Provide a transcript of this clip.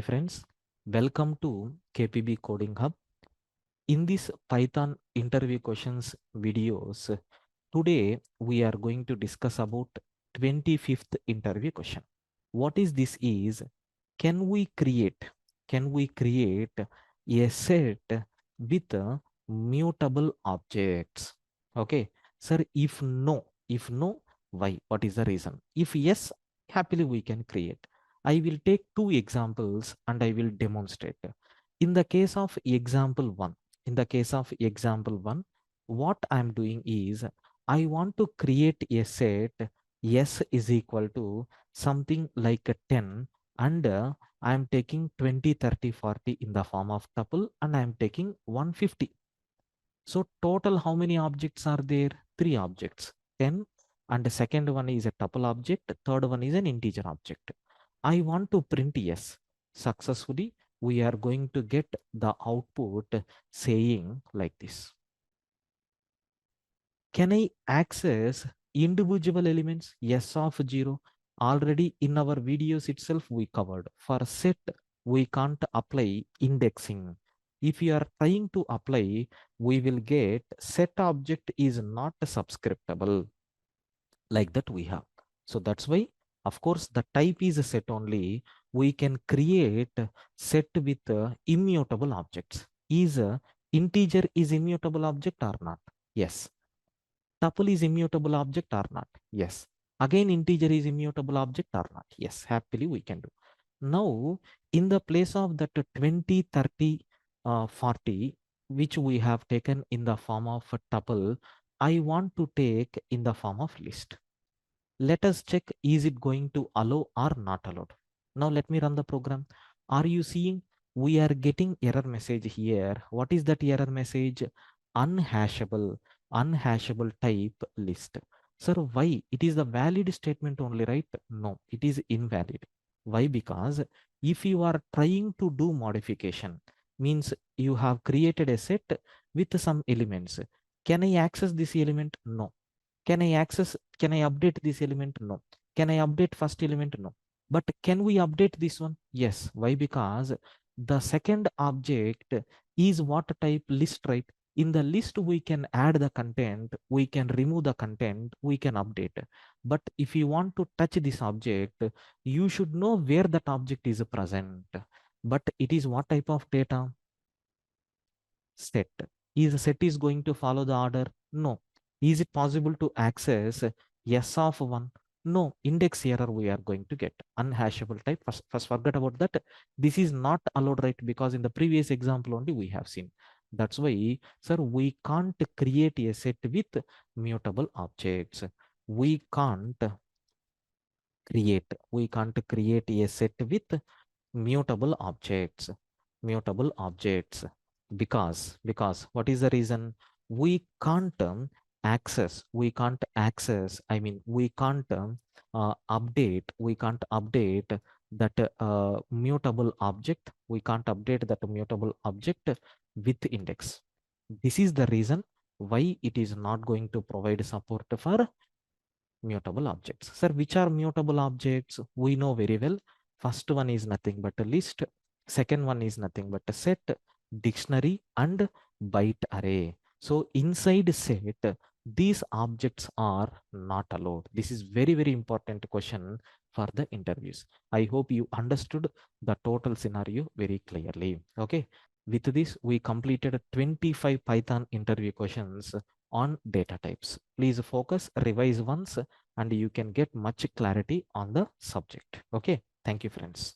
friends, welcome to KPB Coding Hub. In this Python interview questions videos, today we are going to discuss about 25th interview question. What is this is, can we create a set with mutable objects? Okay, sir, if no, why? What is the reason? If yes, happily we can create. I will take two examples and I will demonstrate. In the case of example one, what I'm doing is I want to create a set S is equal to something like a 10, and I'm taking 20, 30, 40 in the form of tuple, and I'm taking 150. So total how many objects are there? Three objects, 10, and the second one is a tuple object, third one is an integer object. I want to print yes. Successfully, we are going to get the output saying like this. Can I access individual elements? Yes of 0. Already in our videos itself we covered. For set, we can't apply indexing. If you are trying to apply, we will get set object is not subscriptable, like that we have. So that's why, of course, the type is a set only. We can create set with immutable objects. Is integer is immutable object or not? Yes. Tuple is immutable object or not? Yes. Again, integer is immutable object or not? Yes. Happily we can do. Now, in the place of that 20, 30, 40, which we have taken in the form of a tuple, I want to take in the form of list. Let us check, is it going to allow or not allowed? Now let me run the program. Are you seeing we are getting error message here? What is that error message? Unhashable type list. Sir, why? It is the valid statement only, right? No, it is invalid. Why? Because if you are trying to do modification, means you have created a set with some elements. Can I access this element? No. Can I update this element? No. Can I update first element? No. But can we update this one? Yes. Why? Because the second object is what type? List, right? In the list, we can add the content, we can remove the content, we can update. But if you want to touch this object, you should know where that object is present. But it is what type of data? Set. Is a set is going to follow the order? No. Is it possible to access yes of 1? No. Index error we are going to get. Unhashable type. First forget about that. This is not allowed, right? Because in the previous example only we have seen. That's why, sir, we can't create a set with mutable objects. We can't create a set with mutable objects because what is the reason? We can't access, I mean we can't update that mutable object. We can't update that mutable object with index. This is the reason why it is not going to provide support for mutable objects. Sir, which are mutable objects? We know very well. First one is nothing but a list. Second one is nothing but a set, dictionary, and byte array. So inside set, these objects are not allowed. This is very, very important question for the interviews. I hope you understood the total scenario very clearly. Okay. With this, we completed 25 Python interview questions on data types. Please focus, revise once, and you can get much clarity on the subject. Okay. Thank you, friends.